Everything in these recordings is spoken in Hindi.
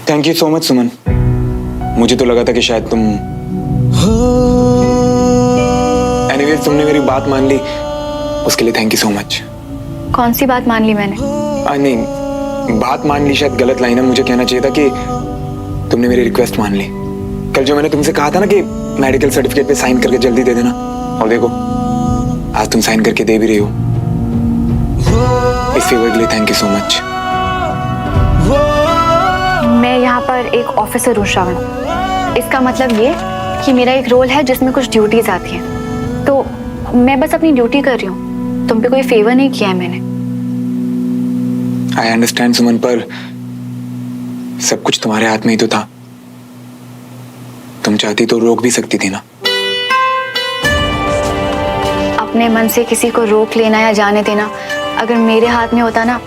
थैंक यू सो मच सुमन। मुझे तो लगा था कि शायद तुम एनीवेज तुमने मेरी बात मान ली, उसके लिए थैंक यू सो मच। कौन सी बात मान ली मैंने? नहीं, बात मान ली शायद गलत लाइन है, मुझे कहना चाहिए था कि तुमने मेरी रिक्वेस्ट मान ली। कल जो मैंने तुमसे कहा था ना कि मेडिकल सर्टिफिकेट पे साइन करके जल्दी दे देना, और देखो आज तुम साइन करके दे भी रही हो। इस फेवर के लिए थैंक यू सो मच। मैं यहाँ पर एक ऑफिसर हूँ श्रवण। इसका मतलब ये कि मेरा एक रोल है जिसमें कुछ ड्यूटीज आती हैं, तो मैं बस अपनी ड्यूटी कर रही हूँ। तुम पे कोई फेवर नहीं किया है मैंने। आई अंडरस्टैंड सुमन, पर सब कुछ तुम्हारे हाथ में ही तो था। तुम चाहती तो रोक भी सकती थी ना। अपने मन से किसी को रोक लेना या जाने देना अगर मेरे हाथ में होता ना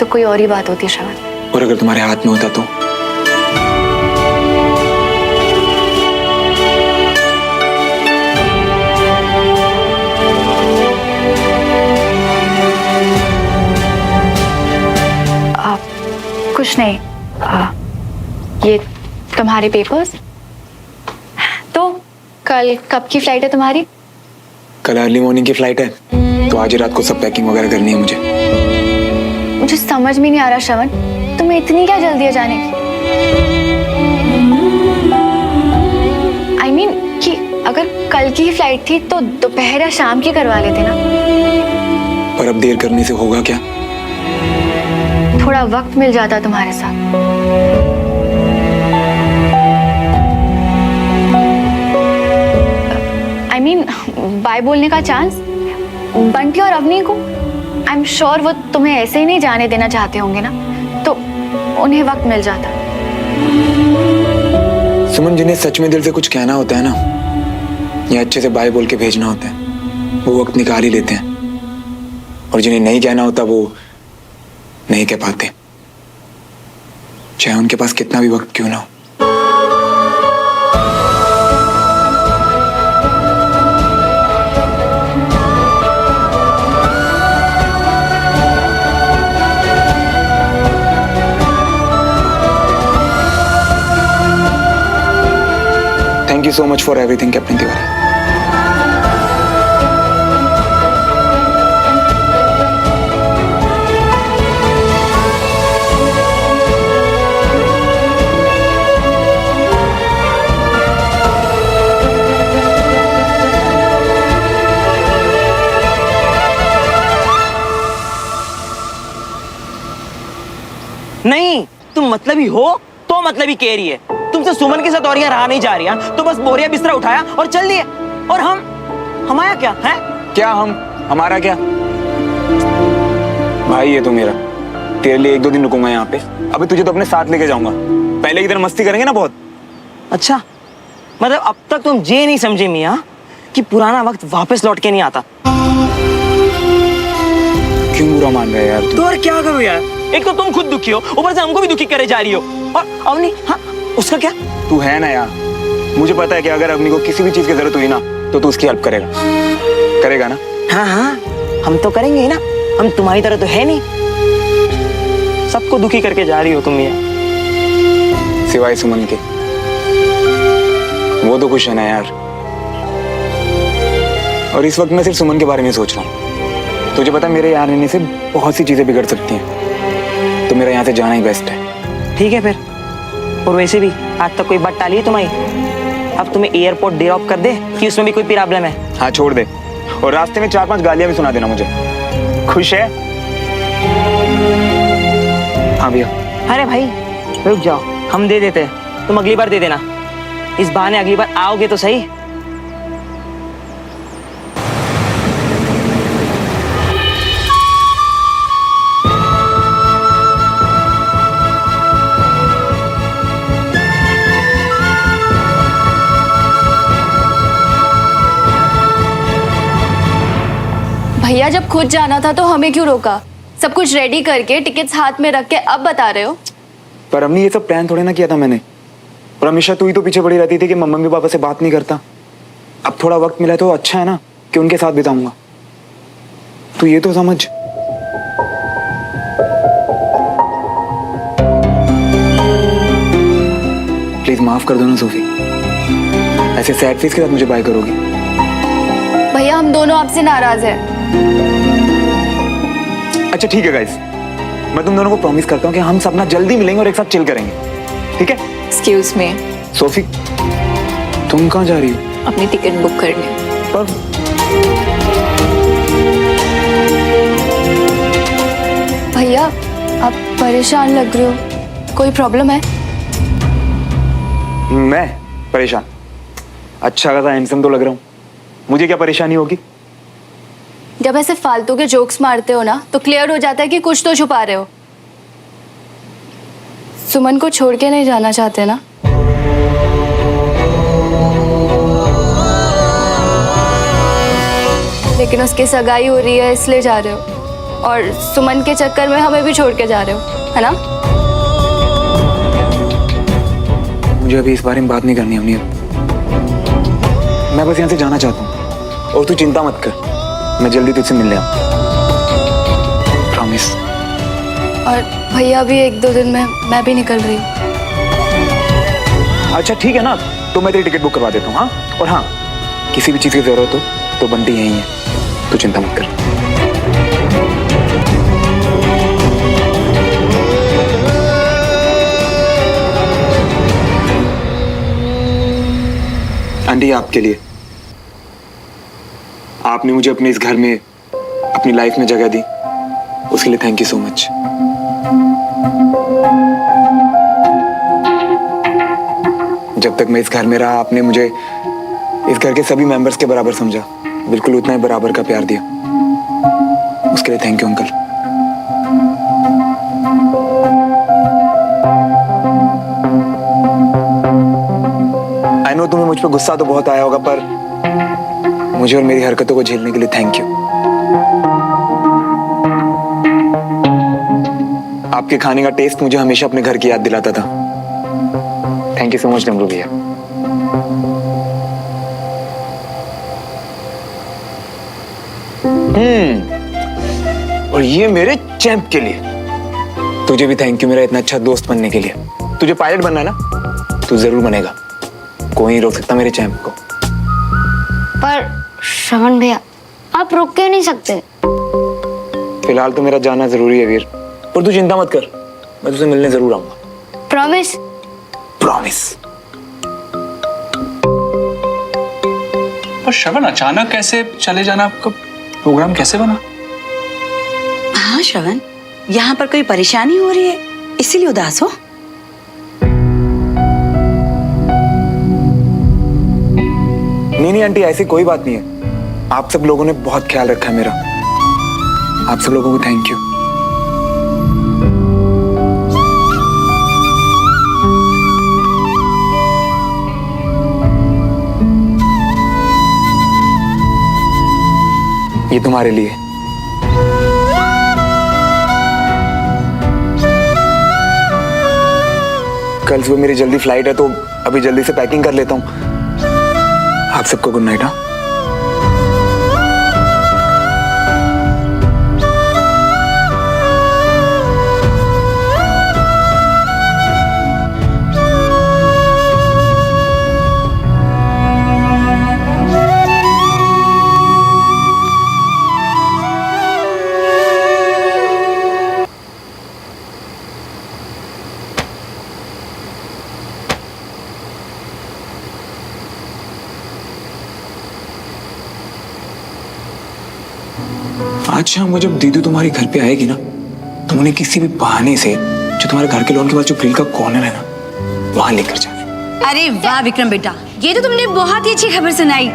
तो कोई और ही बात होती श्रवण। और अगर तुम्हारे हाथ में होता तो? कुछ नहीं। ये तुम्हारे पेपर्स। तो कल कब की फ्लाइट है तुम्हारी? कल अर्ली मॉर्निंग की फ्लाइट है, तो आज रात को सब पैकिंग वगैरह करनी है मुझे। मुझे समझ में नहीं आ रहा श्रवण, तुम्हें इतनी क्या जल्दी है जाने की? I mean कि अगर कल की ही फ्लाइट थी तो दोपहर या शाम की करवा लेते ना। पर अब देर करने से होगा क्या? थोड़ा वक्त मिल जाता तुम्हारे साथ। I mean बाय बोलने का चांस। बंटी और अवनी को आई एम श्योर वो तुम्हें ऐसे ही नहीं जाने देना चाहते होंगे ना, तो उन्हें वक्त मिल जाता। सुमन, जिन्हें सच में दिल से कुछ कहना होता है ना, या अच्छे से बाय बोल के भेजना होता है, वो वक्त निकाल ही लेते हैं। और जिन्हें नहीं कहना होता वो नहीं कह पाते, चाहे उनके पास कितना भी वक्त क्यों ना हो। Thank you so much for everything, Captain Tiwari. नहीं, तुम मतलबी हो तो मतलबी कह रही है। तुमसे सुमन के साथ और यहाँ रहा नहीं जा रही है, तो बस बोरिया बिस्तरा उठाया और चल दिए। और हमारा क्या है? क्या हमारा क्या? भाई ये तो मेरा, तेरे लिए 1-2 दिन रुकूंगा यहाँ पे। अभी तुझे तो अपने साथ लेके जाऊंगा। पहले की तरह मस्ती करेंगे ना बहुत। अच्छा, मतलब अब तक तुम ये नहीं समझे मियाँ कि पुराना वक्त वापस लौट के नहीं आता। क्यों बुरा मान रहा है यार तू? तो और क्या करूँ यार, एक तो तुम खुद दुखी हो, ऊपर से हमको भी दुखी करे जा रही हो। और अवनी, हाँ उसका क्या? तू है ना यार, मुझे पता है कि अगर अवनी को किसी भी चीज की जरूरत हुई ना तो तू उसकी हेल्प करेगा ना? हाँ, हम तो करेंगे ही ना। हम तुम्हारी तरह तो है नहीं। सबको दुखी करके जा रही हो तुम मियाँ। सिवाय सुमन के, वो तो खुश है ना यार। और इस वक्त मैं सिर्फ सुमन के बारे में सोच रहा हूँ। तुझे पता है मेरे यहाँ रहने से बहुत सी चीजें बिगड़ सकती हैं, तो मेरा यहाँ से जाना ही बेस्ट है। ठीक है फिर। और वैसे भी आज तक कोई बात टाली है तुम्हारी? अब तुम्हें एयरपोर्ट ड्रॉप कर दे कि उसमें भी कोई प्रॉब्लम है? हाँ छोड़ दे, और रास्ते में 4-5 गालियां भी सुना देना मुझे। खुश है? हाँ भैया। अरे भाई रुक जाओ, हम दे देते हैं, तुम अगली बार दे देना। इस बहाने अगली बार आओगे तो सही। भैया जब खुद जाना था तो हमें क्यों रोका? सब कुछ रेडी करके टिकट्स हाथ में रख के अब बता रहे हो? पर हमने ये सब प्लान थोड़े ना किया था मैंने। और हमेशा तू ही तो पीछे पड़ी रहती थी कि मम्मी पापा से बात नहीं करता। अब थोड़ा वक्त मिला तो अच्छा है ना कि उनके साथ बिताऊंगा। तू ये तो समझ। प्लीज माफ कर दो ना सोफी। ऐसे सैड फेस के साथ मुझे बाय करोगी? भैया हम दोनों आपसे नाराज हैं। अच्छा ठीक है गाइस, मैं तुम दोनों को प्रॉमिस करता हूँ कि हम सब ना जल्दी मिलेंगे और एक साथ चिल करेंगे, ठीक है? एक्सक्यूज मी, सोफी तुम कहाँ जा रही हो? अपनी टिकट बुक करने। पर भैया आप परेशान लग रहे हो, कोई प्रॉब्लम है? मैं परेशान? अच्छा खासा हैंडसम तो लग रहा हूँ, मुझे क्या परेशानी होगी? जब ऐसे फालतू के जोक्स मारते हो ना तो क्लियर हो जाता है कि कुछ तो छुपा रहे हो। सुमन को छोड़ के नहीं जाना चाहते ना? लेकिन उसकी सगाई हो रही है इसलिए जा रहे हो, और सुमन के चक्कर में हमें भी छोड़ के जा रहे हो, है ना? मुझे अभी इस बारे में बात नहीं करनी अवनीत। मैं बस यहाँ से जाना चाहता हूँ और तू चिंता मत कर, मैं जल्दी तुझसे मिलने आऊँ, प्रॉमिस। और भैया भी 1-2 दिन में मैं भी निकल रही हूँ। अच्छा ठीक है ना, तो मैं तेरी टिकट बुक करवा देता हूँ। हाँ, और हाँ, किसी भी चीज़ की जरूरत हो तो बंटी यहीं है, तू चिंता मत कर। आंटी आपके लिए, आपने मुझे अपने इस घर में, अपनी लाइफ में जगह दी, उसके लिए थैंक यू सो मच। जब तक मैं इस घर में रहा आपने मुझे इस घर के सभी मेंबर्स के बराबर समझा, बिल्कुल उतना ही बराबर का प्यार दिया, उसके लिए thank you uncle. I know तुम्हें मुझ पर गुस्सा तो बहुत आया होगा, पर मुझे और मेरी हरकतों को झेलने के लिए थैंक यू। आपके खाने का टेस्ट मुझे हमेशा अपने घर की याद दिलाता था। थैंक यू सो मच डमरू भैया। और ये मेरे चैंप के लिए। तुझे भी थैंक यू मेरा इतना अच्छा दोस्त बनने के लिए। तुझे पायलट बनना है ना, तू जरूर बनेगा, कोई नहीं रोक सकता मेरे चैंप को। पर श्रवण भैया आप रोक क्यों नहीं सकते? फिलहाल तो मेरा जाना जरूरी है वीर, पर तू चिंता मत कर, मैं तुझसे मिलने जरूर आऊंगा। प्रॉमिस? प्रॉमिस। पर श्रवण अचानक कैसे चले जाना, आपका प्रोग्राम कैसे बना? हाँ श्रवण, यहाँ पर कोई परेशानी हो रही है इसीलिए उदास हो? नहीं आंटी, ऐसी कोई बात नहीं है। आप सब लोगों ने बहुत ख्याल रखा है मेरा, आप सब लोगों को थैंक यू। ये तुम्हारे लिए। कल सुबह मेरी जल्दी फ्लाइट है तो अभी जल्दी से पैकिंग कर लेता हूँ। आप सबको गुड नाइट। हाँ, आज शाम को जब दीदी तुम्हारे घर पे आएगी ना, तुम उन्हें किसी भी बहाने से जो तुम्हारे घर के लॉन के पास जो ग्रिल का कॉर्नर है ना, वहां लेकर जाना। अरे वाह विक्रम बेटा, ये तो तुमने बहुत ही अच्छी खबर सुनाई।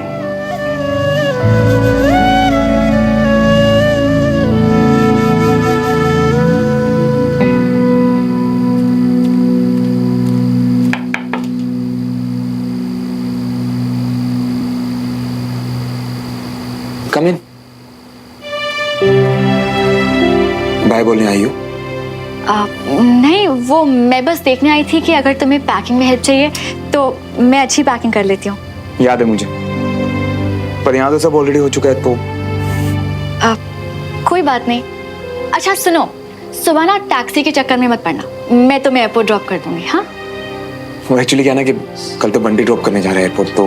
कम इन। बाय बोलने आई हो? नहीं, वो मैं बस देखने आई थी कि अगर तुम्हें पैकिंग में हेल्प चाहिए तो मैं अच्छी पैकिंग कर लेती हूँ। याद है मुझे, पर यहाँ तो सब ऑलरेडी हो चुका है तो। कोई बात नहीं। अच्छा सुनो, सुबह ना टैक्सी के चक्कर में मत पड़ना, मैं तुम्हें एयरपोर्ट ड्रॉप कर दूंगी। हाँ वो एक्चुअली क्या है ना कि कल तो बंटी ड्रॉप करने जा रहा है एयरपोर्ट, तो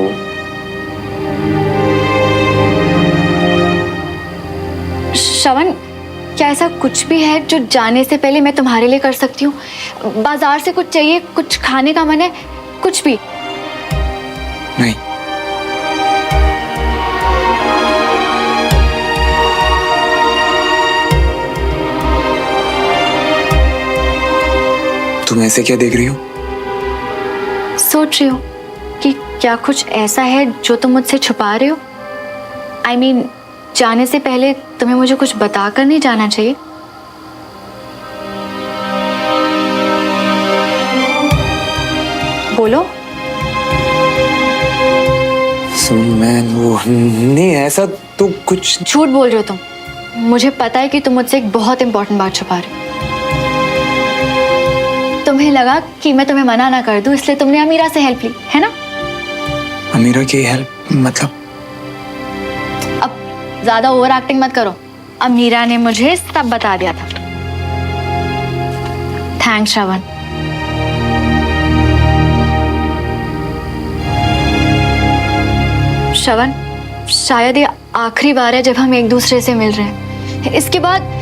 श्रवण, क्या ऐसा कुछ भी है जो जाने से पहले मैं तुम्हारे लिए कर सकती हूँ? बाजार से कुछ चाहिए, कुछ खाने का मन है, कुछ भी। नहीं। तुम ऐसे क्या देख रही हो? सोच रही हूँ कि क्या कुछ ऐसा है जो तुम मुझसे छुपा रहे हो। I mean, जाने से पहले तुम्हें मुझे कुछ बताकर नहीं जाना चाहिए। बोलो। सुन, मैं वो नहीं, ऐसा तो कुछ। झूठ बोल रहे हो तुम। मुझे पता है कि तुम मुझसे एक बहुत इंपॉर्टेंट बात छुपा रहे हो। तुम्हें लगा कि मैं तुम्हें मना ना कर दूं, इसलिए तुमने अमीरा से हेल्प ली, है ना? अमीरा की हेल्प मतलब? अब ज्यादा ओवर एक्टिंग मत करो। अमीरा ने मुझे सब बता दिया था। थैंक्स श्रवण। श्रवण, शायद ये आखिरी बार है जब हम एक दूसरे से मिल रहे हैं। इसके बाद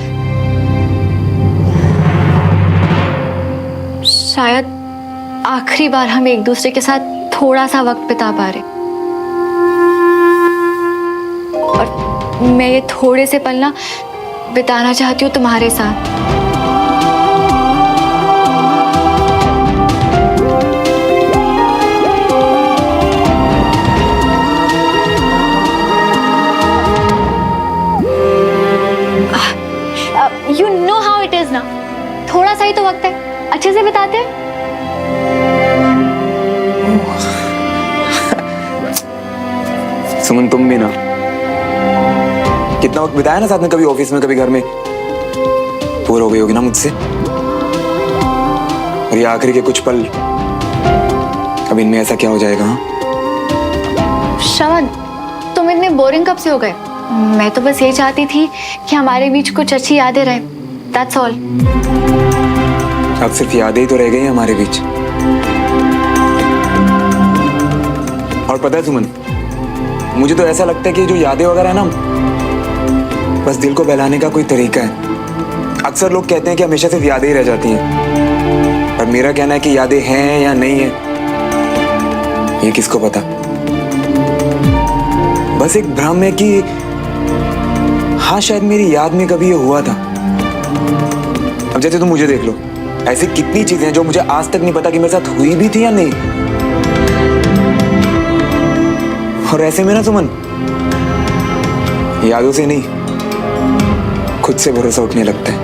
शायद आखिरी बार हम एक दूसरे के साथ थोड़ा सा वक्त बिता पा रहे। और मैं ये थोड़े से पल ना बिताना चाहती हूँ तुम्हारे साथ। You know how it is ना, थोड़ा सा ही तो वक्त है, अच्छे से बिताते हैं। सुमन, तुम भी ना, कितना वक्त बिताया ना साथ में, कभी ऑफिस में कभी घर में। बोर हो गई होगी ना मुझसे। और ये आखिरी के कुछ पल, अब इनमें ऐसा क्या हो जाएगा? हाँ? श्रवण, तुम इतने बोरिंग कब से हो गए? मैं तो बस ये चाहती थी कि हमारे बीच कुछ अच्छी यादें रहे। That's all। अब सिर्फ यादें ही तो रह गई हमारे बीच। और पता है सुमन, मुझे तो ऐसा लगता है कि जो यादें वगैरह है ना, बस दिल को बहलाने का कोई तरीका है। अक्सर लोग कहते हैं कि हमेशा सिर्फ यादें ही रह जाती हैं, पर मेरा कहना है कि यादें हैं या नहीं है, ये किसको पता। बस एक भ्रम है कि हाँ, शायद मेरी याद में कभी ये हुआ था। अब जैसे तुम मुझे देख लो, ऐसी कितनी चीजें हैं जो मुझे आज तक नहीं पता कि मेरे साथ हुई भी थी या नहीं। और ऐसे में ना सुमन, यादों से नहीं, खुद से भरोसा उठने लगता है।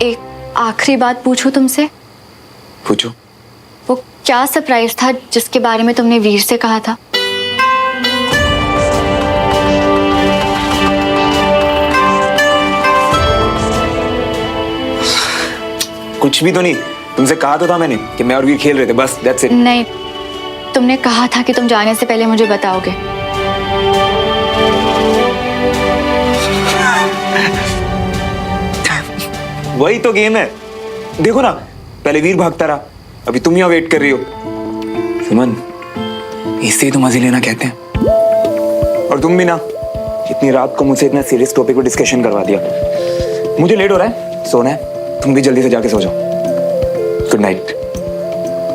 एक आखिरी बात पूछूं तुमसे? पूछो। वो क्या सरप्राइज था जिसके बारे में तुमने वीर से कहा था? कुछ भी तो नहीं, तुमसे कहा तो था मैंने कि मैं और वीर खेल रहे थे, बस दैट्स इट। नहीं, तुमने कहा था कि तुम जाने से पहले मुझे बताओगे। वही तो गेम है। देखो ना, पहले वीर भागता रहा, अभी तुम यहाँ वेट कर रही हो। सुमन, इससे ही तो मजे लेना कहते हैं। और तुम भी ना, इतनी रात को मुझसे इतना सीरियस टॉपिक पर डिस्कशन करवा दिया। मुझे लेट हो रहा है, सोना है, तुम भी जल्दी से जाके सो जाओ। Good night.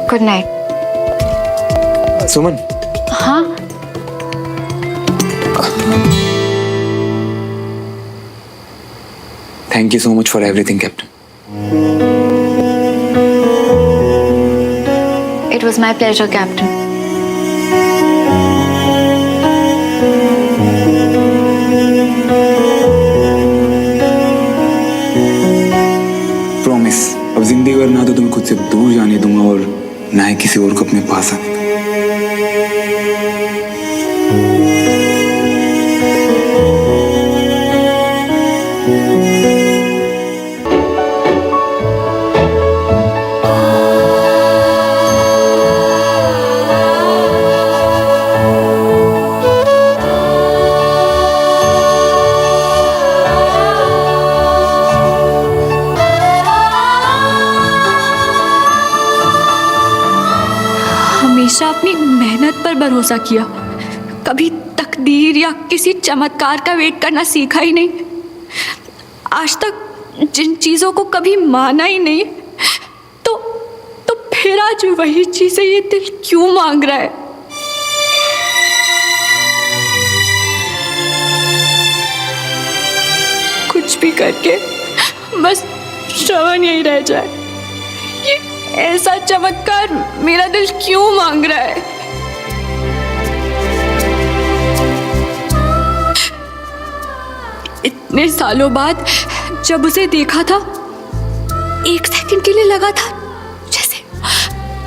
Good night. Suman. हाँ, thank you so much for everything captain. It was my pleasure captain. Promise, अब जिंदगी भर ना तो तुम्हें खुद से दूर जाने दूंगा और ना ही किसी और को अपने पास आने। मेहनत पर भरोसा किया, कभी तकदीर या किसी चमत्कार का वेट करना सीखा ही नहीं। आज तक जिन चीज़ों को कभी माना ही नहीं, तो फिर आज वही चीज़ें ये दिल क्यों मांग रहा है? कुछ भी करके बस श्रवण यही रह जाए। ये ऐसा चमत्कार मेरा दिल क्यों मांग रहा है? इतने सालों बाद जब उसे देखा था, एक सेकंड के लिए लगा था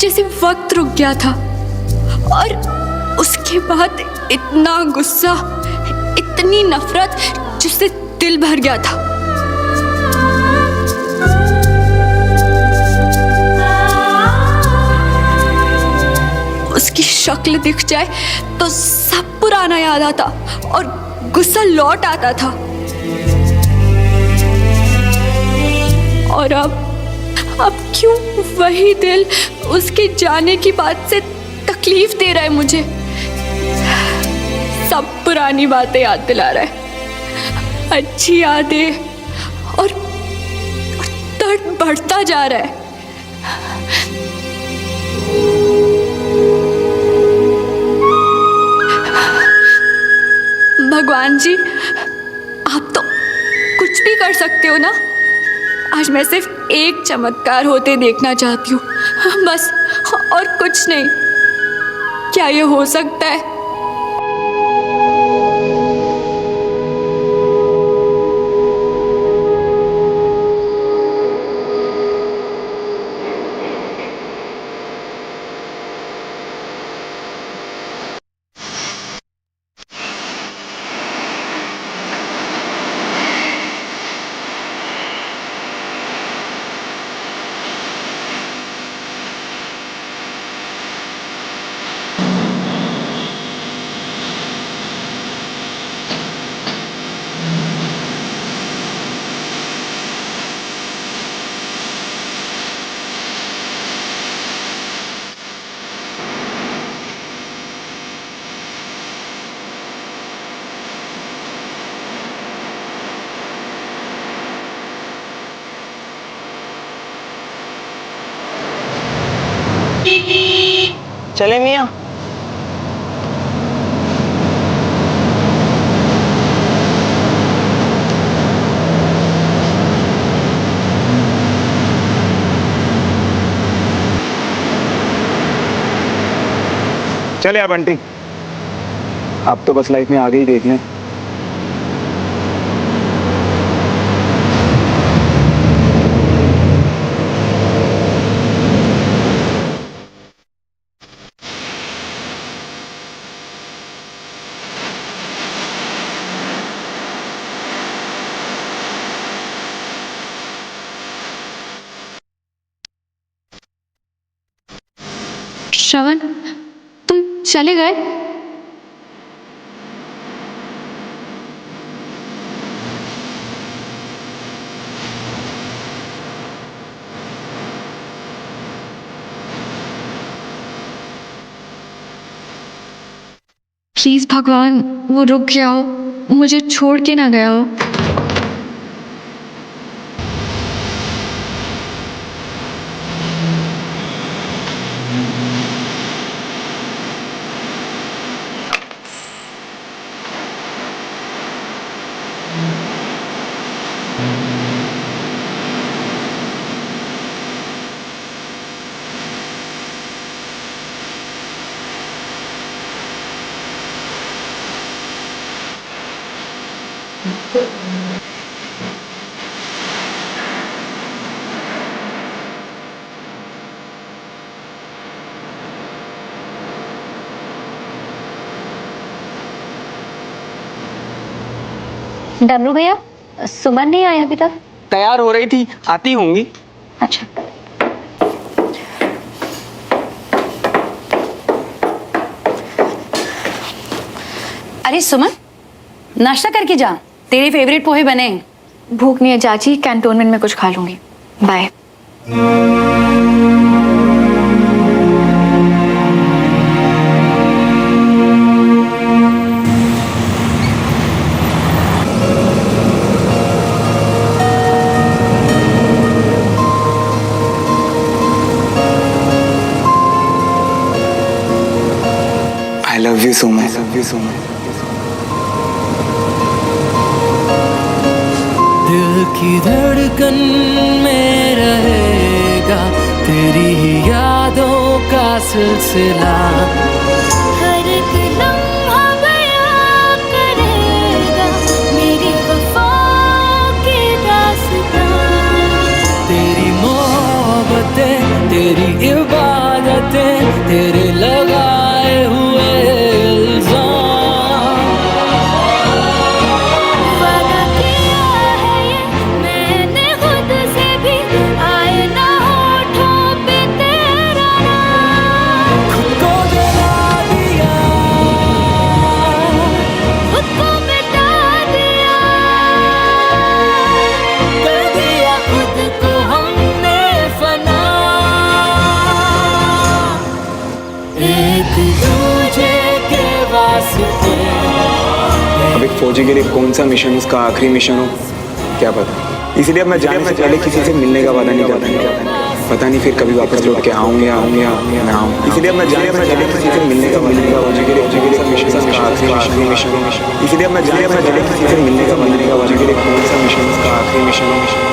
जैसे वक्त रुक गया था, और उसके बाद इतना गुस्सा, इतनी नफरत जिससे दिल भर गया था। उसकी शक्ल दिख जाए तो सब पुराना याद आता और गुस्सा लौट आता था। और अब क्यों वही दिल उसके जाने की बात से तकलीफ दे रहा है मुझे? सब पुरानी बातें याद दिला रहा है, अच्छी यादें, और दर्द बढ़ता जा रहा है। भगवान जी, आप तो कुछ भी कर सकते हो ना। आज मैं सिर्फ एक चमत्कार होते देखना चाहती हूँ, बस, और कुछ नहीं। क्या ये हो सकता है? चले मियाँ। चले आप आंटी, आप तो बस लाइफ में आगे ही देख लें। श्रवण, तुम चले गए? प्लीज भगवान, वो रुक गया हो, मुझे छोड़ के ना गया हो। डमरू भैया, सुमन नहीं आई अभी तक? तैयार हो रही थी, आती होंगी। अच्छा। अरे सुमन, नाश्ता करके जा, तेरे फेवरेट पोहे बने हैं। भूख नहीं है चाची, कैंटोनमेंट में कुछ खा लूंगी। Bye. So much, love you so much. दिल की धड़कन में रहेगा तेरी ही यादों का सिलसिला। हर एक लम्हा बयां करेगा मेरी वफा की दास्तां। तेरी मोहब्बतें, तेरी इबादतें, तेरे लगाए हुए इल्जाम। वादा किया है ये मैंने खुद से भी, आए ना होठों पे तेरा नाम। खुद को जला दिया, खुद को मिटा दिया, कर दिया खुद को हमने फना। एक दूजे के वास्ते अब एक फौजी के लिए कौन सा मिशन उसका आखिरी मिशन हो क्या पता। इसीलिए अब मैं जाने से पहले किसी से मिलने का वादा नहीं करता। पता नहीं फिर कभी वापस लौट के आऊंगे ना आऊं। इसीलिए अब मैं जाने से पहले किसी से मिलने का फौजी के लिए मिशन उसका आखिरी मिशन। इसीलिए अब मैं जाने से पहले किसी से मिलने का वादा नहीं करता। कौन सा मिशन उसका आखिरी मिशन हो।